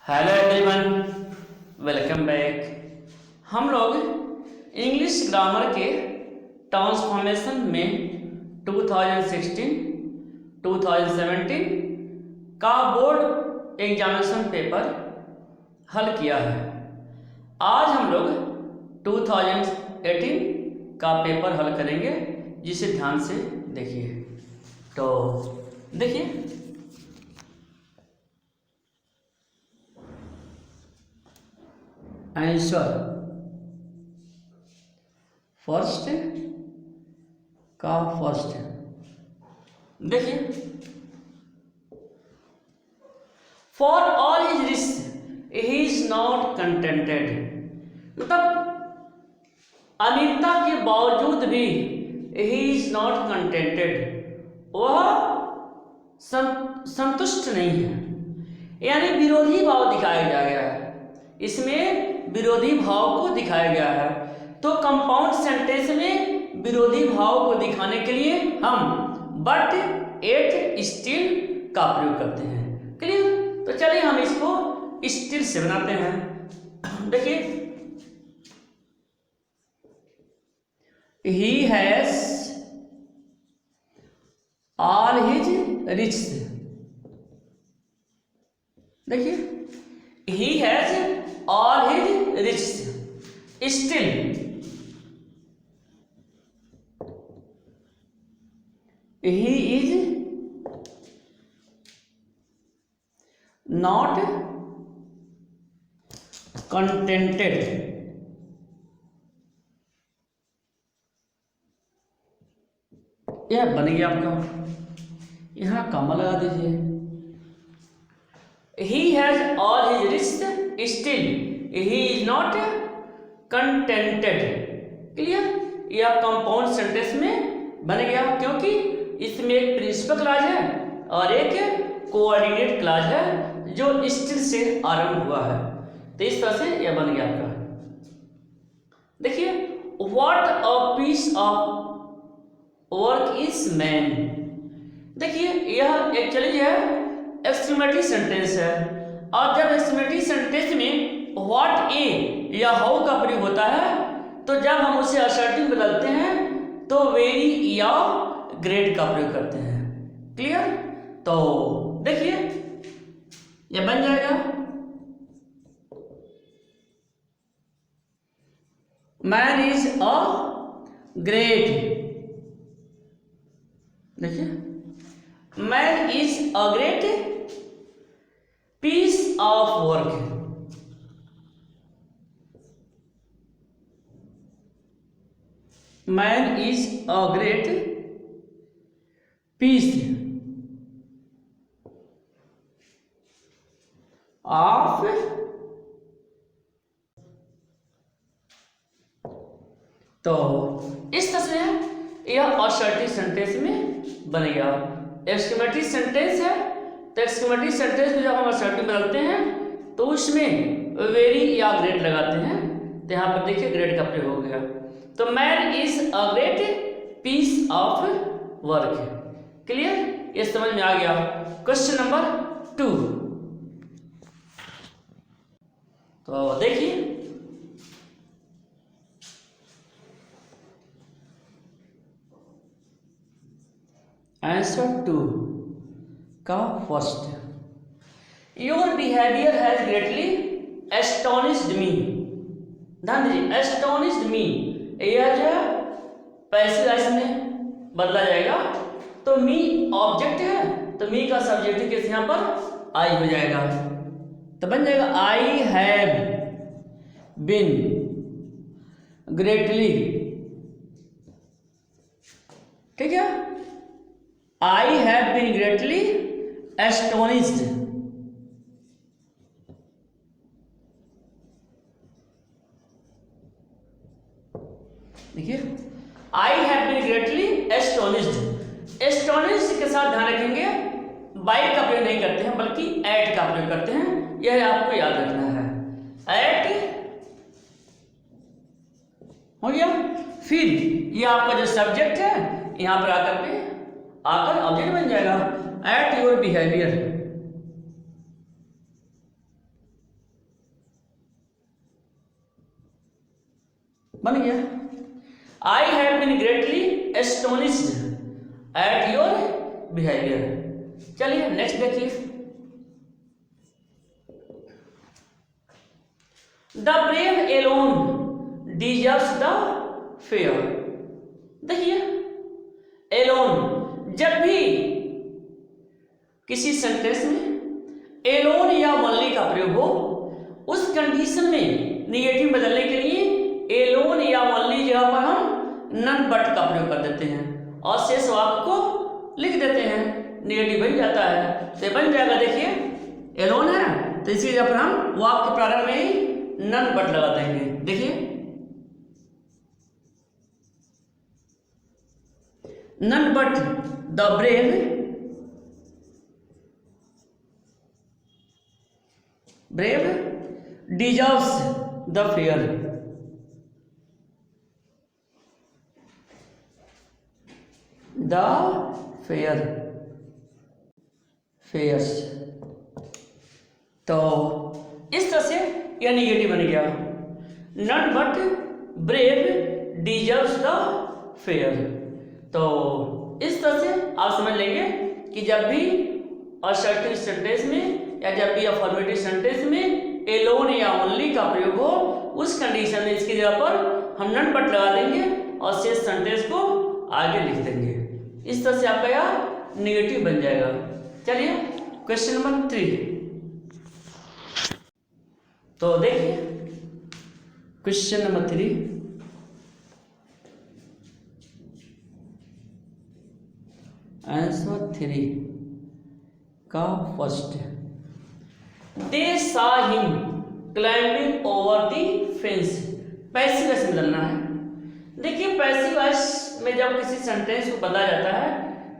Hello everyone, welcome back. हम लोग English grammar के ट्रांसफॉर्मेशन में 2016, 2017 का बोर्ड एग्जामिनेशन पेपर हल किया है। आज हम लोग 2018 का पेपर हल करेंगे, जिसे ध्यान से देखिए। तो देखिए, आंसर फर्स्ट का फर्स्ट देखिए, for all his risk he is not contented. मतलब अनिता के बावजूद भी ही इज नॉट कंटेंटेड, वह संतुष्ट नहीं है। यानी विरोधी भाव दिखाया गया है, इसमें विरोधी भाव को दिखाया गया है। तो कंपाउंड सेंटेंस में विरोधी भाव को दिखाने के लिए हम बट, एट, स्टिल का प्रयोग करते हैं। क्लियर? तो चलिए हम इसको स्टिल से बनाते हैं। देखिए, he has all his rich. देखिए, he has all his riches, still he is not contented। यह बन गया आपका, यहां कॉमा लगा दीजिए। He has all his riches, still he is not contented। Clear? यह कंपाउंड सेंटेंस में बन गया, क्योंकि इसमें एक प्रिंसिपल क्लॉज है और एक कोऑर्डिनेट क्लॉज है जो स्टिल से आरंभ हुआ है। तो इस तरह से यह बन गया आपका। देखिए, what a piece of work is man. देखिए, यह एक्चुअली है एक्सक्लेमेटरी सेंटेंस है, और जब एक्सक्लेमेटरी सेंटेंस में व्हाट ए या हाउ का प्रयोग होता है, तो जब हम उसे असर्टिव बदलते हैं तो वेरी या ग्रेट का प्रयोग करते हैं। क्लियर? तो देखिए, यह बन जाएगा मैन इज अ ग्रेट। देखिए, man is a great piece of work। Man is a great piece of तो इस तरह से यह असर्टिव सेंटेंस में बन गया। एक्सक्लेमेटरी सेंटेंस है, तो एक्सक्लेमेटरी सेंटेंस में जब हम असर्टिव बदलते हैं तो उसमें वेरी या ग्रेट लगाते हैं। तो यहाँ पर देखिए, ग्रेट का प्रयोग हो गया। तो man is a great piece of work. Clear? ये समझ में आ गया। Question number 2। तो देखिए, आंसर 2 का first, your behaviour has greatly astonished me. ध्यान दीजिए, एस्टोनिश्ड मी, यह जो है पैसिव वॉइस में बदला जाएगा। तो मी ऑब्जेक्ट है, तो मी का सब्जेक्टिव केस यहां पर आई हो जाएगा। तो बन जाएगा आई हैव बीन ग्रेटली। ठीक है, I have been greatly astonished. देखिए, I have been greatly astonished. Astonished के साथ ध्यान रखेंगे, बाई का प्रयोग नहीं करते हैं, बल्कि एट का प्रयोग करते हैं। यह आपको याद रखना है। एट हो गया। फिर यह आपका जो सब्जेक्ट है, यहां पर आकर ऑब्जेक्ट बन जाएगा। एट योर बिहेवियर, बन गया। I have been greatly astonished at your behaviour. चलिए नेक्स्ट देखिए, the brave alone deserves the fair. देखिए एलोन, जब भी किसी सेंटेंस में एलोन या ओनली का प्रयोग हो, उस कंडीशन में निगेटिव बदलने के लिए एलोन या ओनली जगह पर हम नन बट का प्रयोग कर देते हैं और शेष वाक्य को लिख देते हैं, निगेटिव बन जाता है। तो बन जाएगा, देखिए एलोन है तो इसी जगह पर हम वाक्य प्रारंभ में ही नन बट लगा देंगे। देखिए none but the brave deserves the fair. The fairs. तो इस तरह से यह निगेटिव बन गया, none but brave deserves the fair. तो इस तरह से आप समझ लेंगे कि जब भी असर्टिव सेंटेंस में या जब भी अफर्मेटिव सेंटेंस में एलोन या ओनली का प्रयोग हो, उस कंडीशन में इसकी जगह पर हम नन बट लगा देंगे और शेष सेंटेंस को आगे लिख देंगे। इस तरह से आपका यह निगेटिव बन जाएगा। चलिए क्वेश्चन नंबर 3। तो देखिए क्वेश्चन नंबर 3, आंसर 3 का फर्स्ट, दे सा him climbing over the fence. Passive voice में बदलना है। देखिए पैसिव वॉइस में जब किसी सेंटेंस को बदला जाता है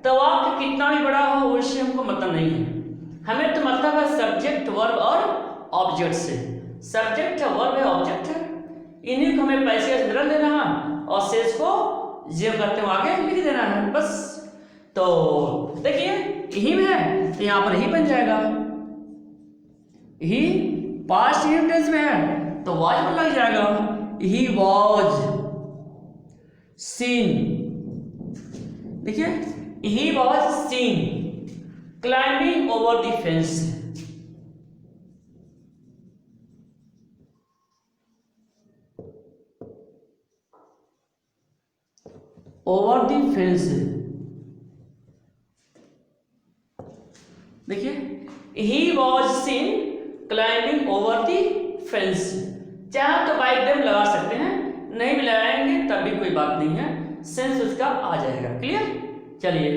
तो वाक्य कितना भी बड़ा हो उससे हमको मतलब नहीं है, हमें तो मतलब है सब्जेक्ट वर्ब और ऑब्जेक्ट से। सब्जेक्ट है, वर्ब है, ऑब्जेक्ट है, इन्हीं को हमें पैसिव वॉइस में बदल देना है और शेष को जो करते हुए आगे लिख देना है बस। तो देखिए हिम है तो यहाँ पर ही बन जाएगा, ही पास्ट टेंस में है तो वाज पर लग जाएगा, ही वाज सीन। देखिए he was seen climbing over the fence. Over the fence. देखिए he was seen climbing over the fence. चाहे तो बाई देम लगा सकते हैं, नहीं भी लगाएंगे तब भी कोई बात नहीं है, सेंस उसका आ जाएगा। क्लियर। चलिए,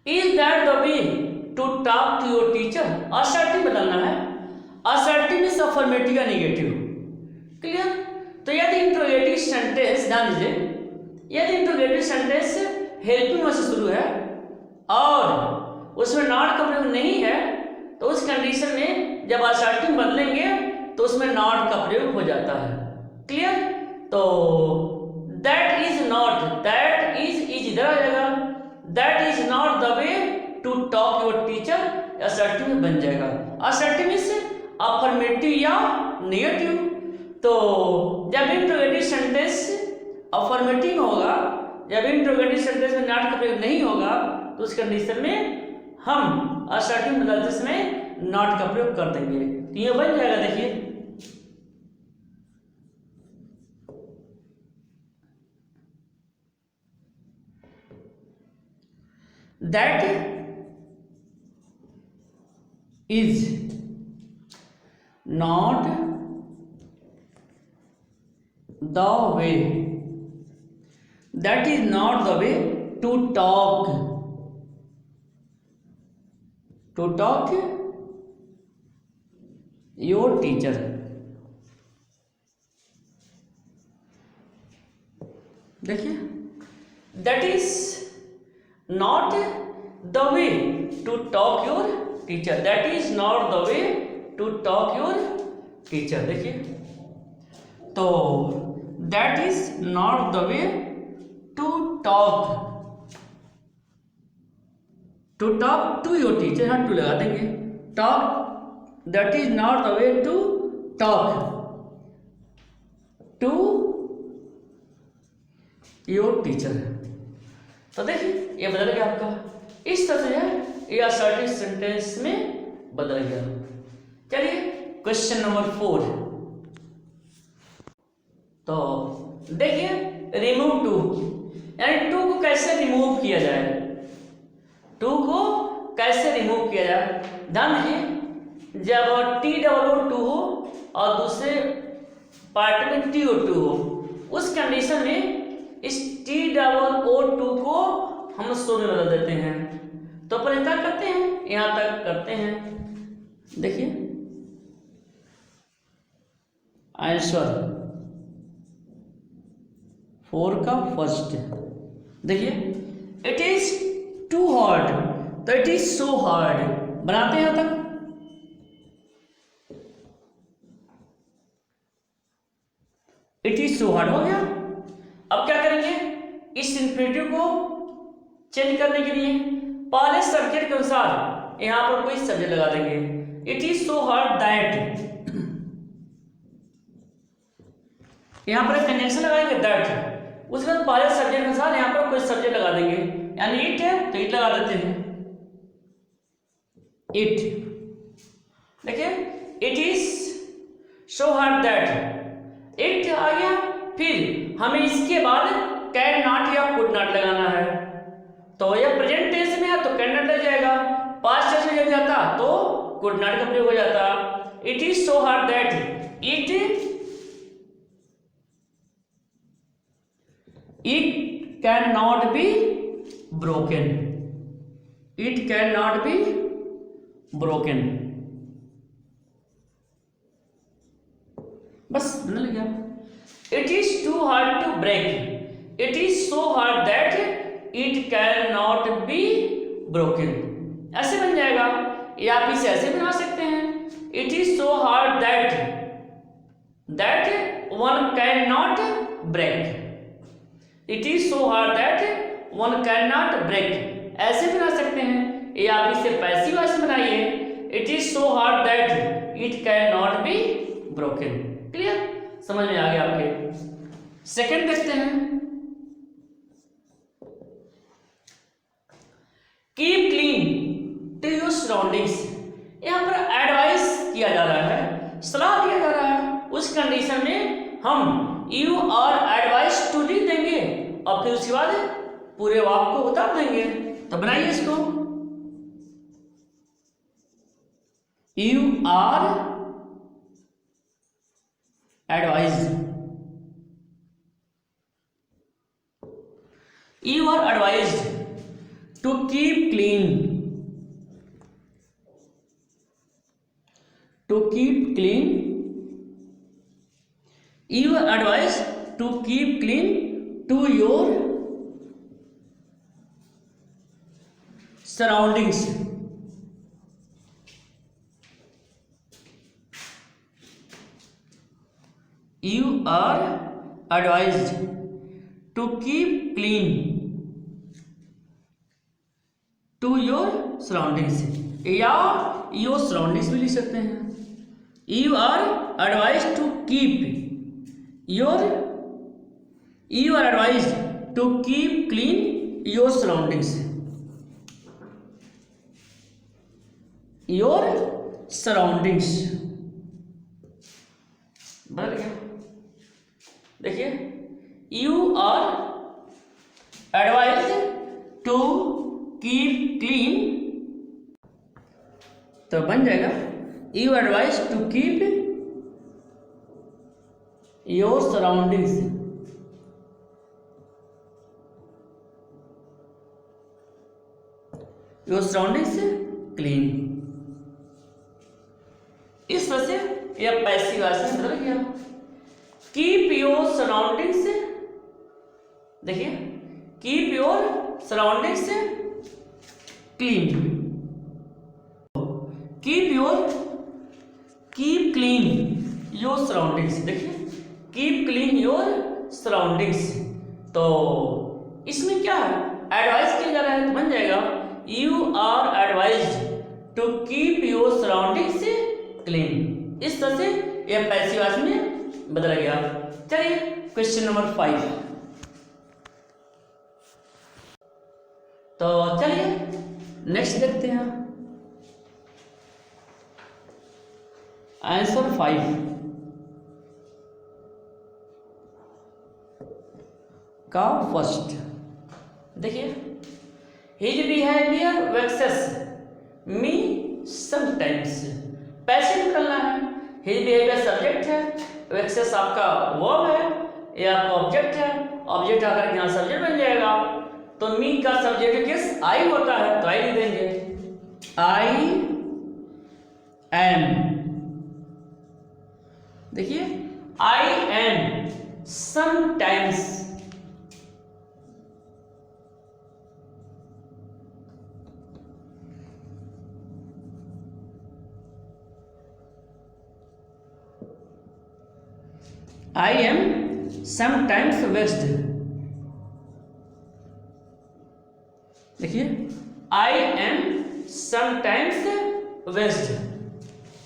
is that the way to talk to your teacher. Assertive बदलना है, असर्टिव मींस अफर्मेटिव या नेगेटिव। क्लियर। तो यदि इंट्रोगेटिव सेंटेंस, ध्यान दीजिए, यदि इंट्रोगेटिव सेंटेंस हेल्पिंग वर्ब से शुरू है और उसमें नॉट का प्रयोग नहीं है तो उस कंडीशन में जब असर्टिव बदलेंगे तो उसमें नॉट का प्रयोग हो जाता है। क्लियर। तो that is not, that is इधर आ जाएगा, that is not the way to talk your teacher, assertive में बन जाएगा। असर्टिव मींस अफर्मेटिव या नेगेटिव। तो जब इंट्रोगेटिव सेंटेंस अफर्मेटिव होगा, जब इंट्रोगेटिव सेंटेंस में नॉट का प्रयोग नहीं होगा तो उस कंडीशन में हम असर्टिव बदलते समय नॉट का प्रयोग कर देंगे तो ये बन जाएगा। देखिए that is not the way, that is not the way to talk your teacher. देखिए that is not the way to talk your teacher, that is not the way to talk your teacher. देखिए तो that is not the way to talk to your teacher, हाँ to लगा देंगे, talk, that is not the way to talk to your teacher. तो देखिए ये बदल गया आपका, इस तरह से है ये असर्टिव सेंटेंस में बदल गया। चलिए क्वेश्चन नंबर 4। तो देखिए रिमूव टू, यानी टू को कैसे रिमूव किया जाए, टू को कैसे रिमूव किया जाए। ध्यान दीजिए, जब TOO हो और दूसरे पार्ट में TO2 हो, उस कंडीशन में इस TOO को हम शो में बदल देते हैं। तो पहले तक करते हैं, यहां तक करते हैं। देखिए आंसर 4 का फर्स्ट, देखिए इट इज टू हार्ड, तो इट इज सो हार्ड बनाते हैं यहां तक। इट इज सो हार्ड हो गया। अब क्या करेंगे, इस इंफिनिटिव को चेंज करने के लिए पहले सब्जेक्ट के अनुसार यहां पर कोई सब्जेक्ट लगा देंगे। It is so hard that, यहां पर कंजंक्शन लगाएंगे दैट, उसके बाद पहले सब्जेक्ट के अनुसार यहां पर कोई सब्जेक्ट लगा देंगे, यानी इट है तो इट लगा देते हैं। इट, देखिए it is so hard that, it आ गया। फिर हमें इसके बाद कैन नॉट या कुड नॉट लगाना है। तो यह प्रेजेंट टेंस में है तो कैन नॉट लग जाएगा, पास्ट टेंस में जब जाता तो कुड नॉट का प्रयोग हो जाता। It is so hard that it can not be broken, it can not be broken. बस बदल गया। It is too hard to break, it is so hard that it can not be broken, ऐसे बन जाएगा। या आप इसे ऐसे बना सकते हैं, it is so hard that one can not break, it is so hard that one can not break, ऐसे बना सकते हैं। या आप इसे पैसिव वॉइस बनाइए, it is so hard that it can not be broken. Clear, समझ में आ गया आपके। सेकंड देखते हैं, keep clean to your surroundings. यहां पर एडवाइस किया जा रहा है, सलाह दिया जा रहा है। उस कंडीशन में हम यू आर एडवाइस टू लिख देंगे और फिर उसके बाद पूरे वाक्य को उतार देंगे। तो बनाइए इसको, you are advised, you are advised to keep clean, to keep clean, you are advised to keep clean to your surroundings, you are advised to keep clean to your surroundings, या your surroundings भी लिख सकते हैं। you are advised to keep your, you are advised to keep clean your surroundings, your surroundings बदल गया। देखिए you are advised to keep clean, तो बन जाएगा you are advised to keep your surroundings, your surroundings clean। इस तरह से यह पैसिव वॉइस में बदल गया। कीप योर सराउंडिंग्स, देखिए keep your surroundings clean, keep clean your surroundings, देखिए कीप क्लीन योर सराउंडिंग्स। तो इसमें क्या है, एडवाइस किया जा रहा है, तो बन जाएगा you are advised to keep your surroundings clean. इस तरह से यह पैसिव वॉइस में बदल गया। चलिए क्वेश्चन नंबर 5। तो चलिए नेक्स्ट देखते हैं आंसर 5 का फर्स्ट। देखिए हिज बिहेवियर वेक्सेस मी समटाइम्स, पैसे निकलना है। हिज बिहेवियर सब्जेक्ट है, वेक्सेस आपका वर्ब है, ये आपका ऑब्जेक्ट है, ऑब्जेक्ट आकर के यहाँ सब्जेक्ट बन जाएगा। तो मी का सब्जेक्ट किस आई होता है, तो आई लिख देंगे आई एम। देखिए I am sometimes, I am sometimes vexed। देखिए I am sometimes vexed।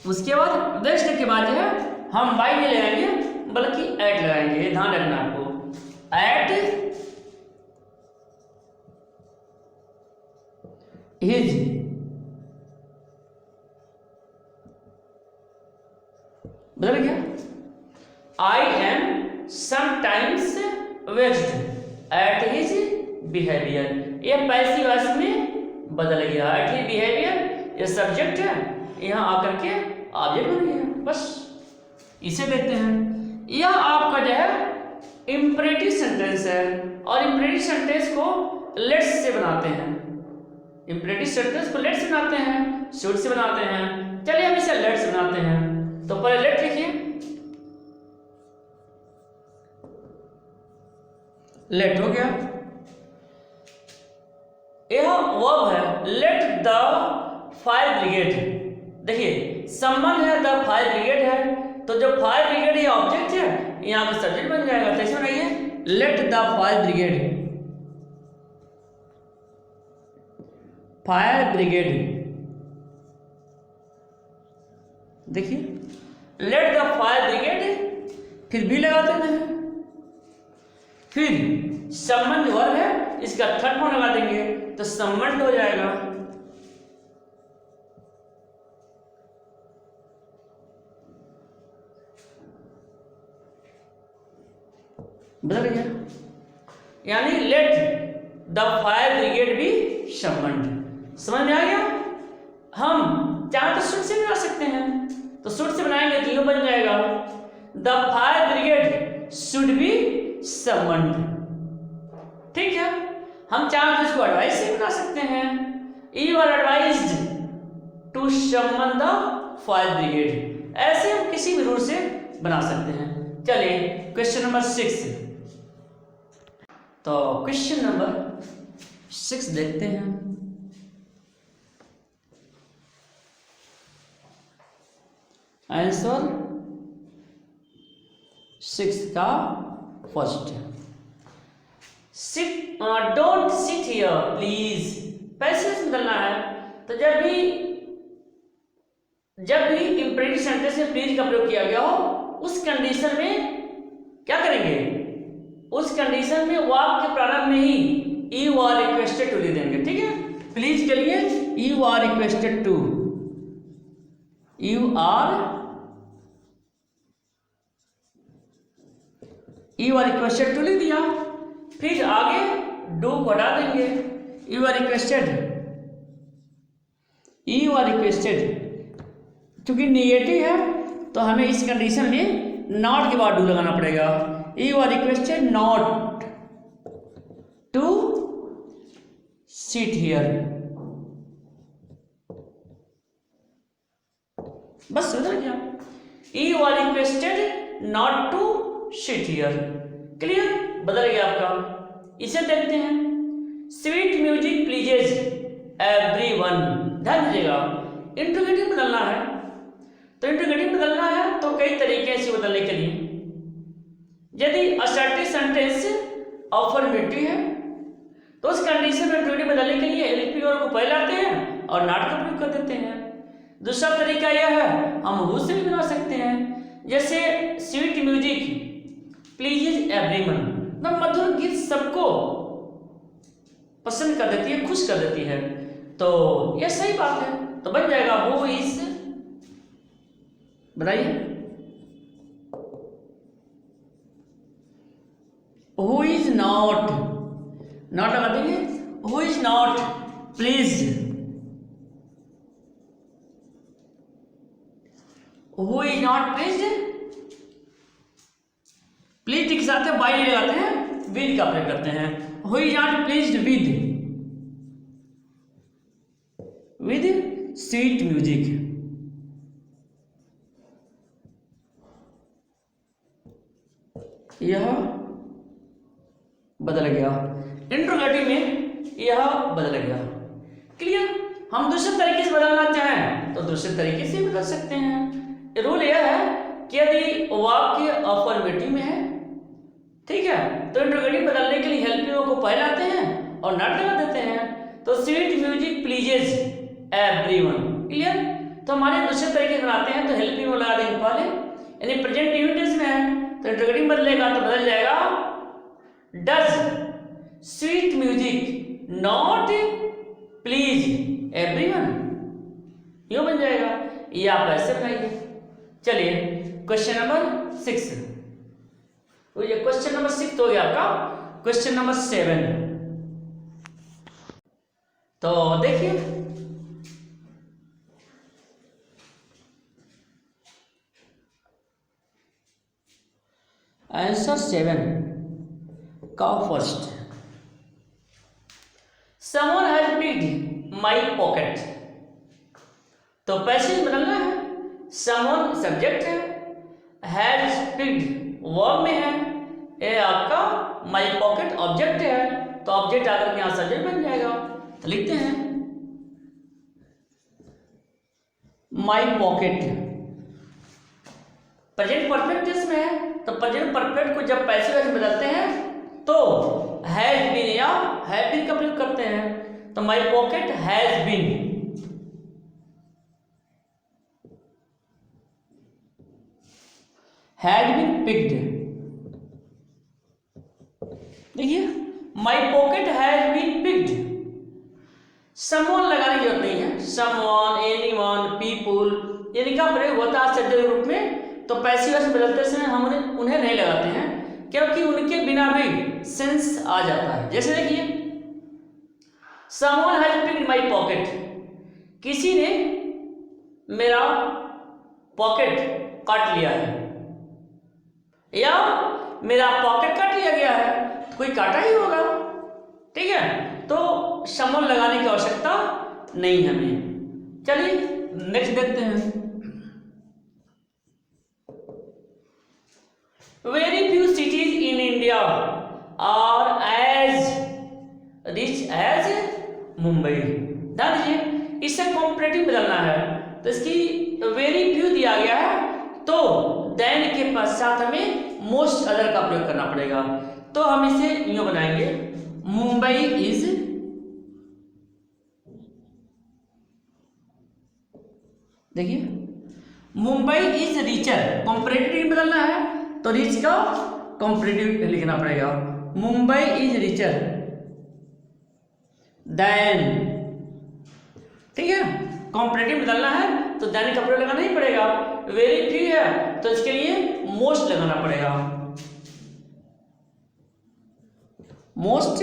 उसके बाद वेस्ट के बाद जो है हम वाई नहीं लगाएंगे बल्कि एट लगाएंगे, ध्यान रखना आपको। एट हिज बदल गया, I am sometimes vexed at his behavior। ये पैसिव वॉइस में बदल गया, एट हिज बिहेवियर ये सब्जेक्ट है, यहाँ आकर के ऑब्जेक्ट बन गया। बस इसे देखते हैं। यह आपका जो है इम्परेटिव सेंटेंस है और इम्परेटिव सेंटेंस को लेट्स से बनाते हैं। इम्परेटिव सेंटेंस को लेट्स से बनाते हैं, शुड से बनाते हैं। चलिए हम इसे लेट्स बनाते हैं। तो पहले लेट लिखिए, लेट हो गया। यह वर्ब है लेट द फायर ब्रिगेड। देखिए संबंध है द फायर ब्रिगेड है, तो जो फायर ब्रिगेड ये ऑब्जेक्ट है, यहाँ पे सब्जेक्ट बन जाएगा। कैसे बनाइए, let the fire brigade, fire brigade. देखिए लेट द फायर ब्रिगेड, फिर भी लगा देना है, फिर संबंध वर्ब है इसका थर्ड फॉर्म लगा देंगे तो संबंध हो जाएगा। बदल गया, यानी लेट द फायर ब्रिगेड भी संबंध। समझ में आ गया। हम चाहे तो शुड से बना सकते हैं, तो शुड से बनाएंगे तो यूं बन जाएगा the fire brigade should be संबंध। ठीक है, हम चाहे तो इसको एडवाइस से बना सकते हैं, you are advised to summon the fire brigade. ऐसे हम किसी भी रूल से बना सकते हैं। चलिए क्वेश्चन नंबर 6। तो क्वेश्चन नंबर 6 देखते हैं। आंसर 6 का first, sit don't sit here please, passage निकलना है। तो जब भी इंपरेटिव सेंटेंस में प्लीज का प्रयोग किया गया हो, उस कंडीशन में क्या करेंगे, उस कंडीशन में वाक्य के प्रारंभ में ही यू आर रिक्वेस्टेड टू लिख देंगे। ठीक है, प्लीज के लिए you are requested to, you are requested to लिख दिया। फिर आगे डू को हटा देंगे, you are requested, you are requested. क्योंकि निगेटिव है तो हमें इस कंडीशन में नॉट के बाद डू लगाना पड़ेगा। You are requested not to sit here. बस उधर क्या, you are requested not to sit here. Clear, बदल गया आपका। इसे देखते हैं, स्वीट म्यूजिक प्लीजेज एवरीवन। ध्यान दीजिएगा, इंट्रोगेटिव बदलना है, तो इंट्रोगेटिव बदलना है तो कई तरीके हैं इसे बदलने के लिए। यदि असर्टिव सेंटेंस अफर्मेटिव है तो उस कंडीशन में इंट्रोगेटिव बदलने के लिए एलपी को पहले लाते हैं और नॉट का प्रयोग कर देते हैं। दूसरा तरीका यह है, हम हु से भी बना सकते हैं। जैसे स्वीट म्यूजिक प्लीजेज एवरीवन, ना मधुर गीत सबको पसंद कर देती है, खुश कर देती है। तो यह सही बात है, तो बन जाएगा हु इज, बताइए हु इज नॉट, नॉट लगा देंगे, who is not please, who is not please, please के साथ बाई नहीं लगाते हैं, विद का प्रयोग करते हैं। Who is not pleased with sweet music, यह बदल गया, इंट्रोगेटिव में यह बदल गया। क्लियर? हम दूसरे तरीके से बदलना चाहें तो दूसरे तरीके से बदल सकते हैं। रूल यह है कि यदि वाक्य अफर्मेटिव में है, ठीक है, तो इंट्रोगेटिव बदलने के लिए हेल्पिंग को पहले आते हैं और नॉट लगा देते हैं। तो sweet music pleases everyone. Clear? तो हमारे दूसरे तरीके बनाते हैं तो हेल्पिंग को लगा देंगे पहले, यानी प्रेजेंट यूनिटेंस में है तो इंट्रोगेटिव बदलेगा तो बदल जाएगा does sweet music not please everyone, यूं बन जाएगा। ये आप ऐसे बनाइए। चलिए क्वेश्चन नंबर 6, तो ये क्वेश्चन नंबर 6 हो गया आपका। क्वेश्चन नंबर 7, तो देखिए आंसर 7 का first, someone has picked my pocket. तो पैसेज बदलना है, समवन सब्जेक्ट है, हैज पिक्ड वर्ब में है, ये आपका माई पॉकेट ऑब्जेक्ट है, तो ऑब्जेक्ट आकर के यहां सब्जेक्ट बन जाएगा। तो लिखते हैं my pocket, present perfect tense में है, तो प्रेजेंट परफेक्ट को जब पैसिव में बदलते हैं तो हैज बीन या हैव बीन का प्रयोग करते हैं। तो my pocket has been, had been picked. देखिए my pocket has been picked, someone लगाने की जरूरत नहीं है, समवन, एनीवन, पीपुल यानी का प्रयोग होता है सब्जेक्ट के रूप में। तो पैसिव से बदलते समय हम उन्हें नहीं लगाते हैं क्योंकि उनके बिना भी सेंस आ जाता है। जैसे देखिए someone has picked my pocket, किसी ने मेरा पॉकेट काट लिया है, या मेरा पॉकेट काट लिया गया है, तो कोई काटा ही होगा, ठीक है। तो समवन लगाने की आवश्यकता नहीं है हमें। चलिए नेक्स्ट देखते हैं। Very few cities in India are as rich as Mumbai. ध्यान दीजिए, इससे कॉम्परेटिव बदलना है, तो इसकी वेरी फ्यू दिया गया है, तो देन के पश्चात हमें मोस्ट अदर का प्रयोग करना पड़ेगा। तो हम इसे यूं बनाएंगे, मुंबई इज, देखिए मुंबई इज रिचर, कॉम्परेटिव बदलना है तो रिच का कॉम्परेटिव लिखना पड़ेगा। मुंबई इज रिचर देन, ठीक है, कॉम्परेटिव बदलना है तो देन का प्रयोग लगाना ही पड़ेगा। वेरी फ्यू है तो इसके लिए मोस्ट लगाना पड़ेगा, मोस्ट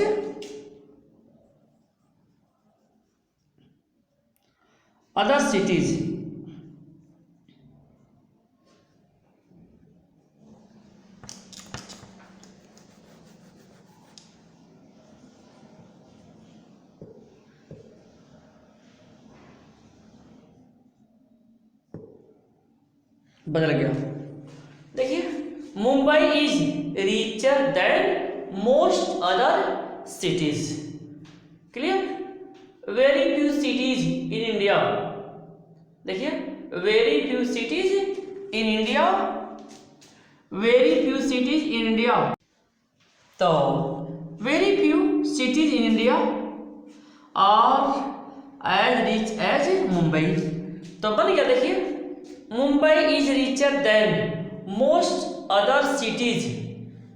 अदर सिटीज, बदल गया। देखिए Mumbai is richer than most other cities. Clear? Very few cities in India, देखिए very few cities in India, very few cities in India. तो very few cities in India are as rich as Mumbai. तो बन गया, देखिए Mumbai is richer than most other cities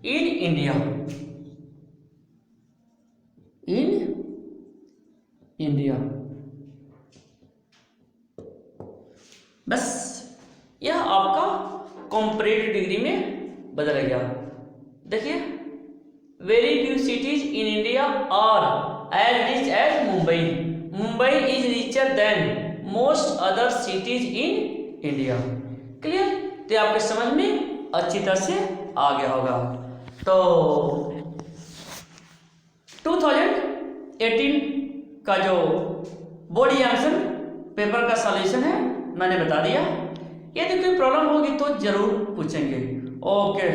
in India, in India. बस यह आपका comparative degree में बदल गया। देखिए, very few cities in India are as rich as Mumbai, Mumbai is richer than most other cities in India. Clear? तो आपके समझ में अच्छी तरह से आ गया होगा। तो 2018 का जो बोर्ड एग्जामिनेशन पेपर का सॉल्यूशन है मैंने बता दिया। यदि कोई प्रॉब्लम होगी तो जरूर पूछेंगे। ओके।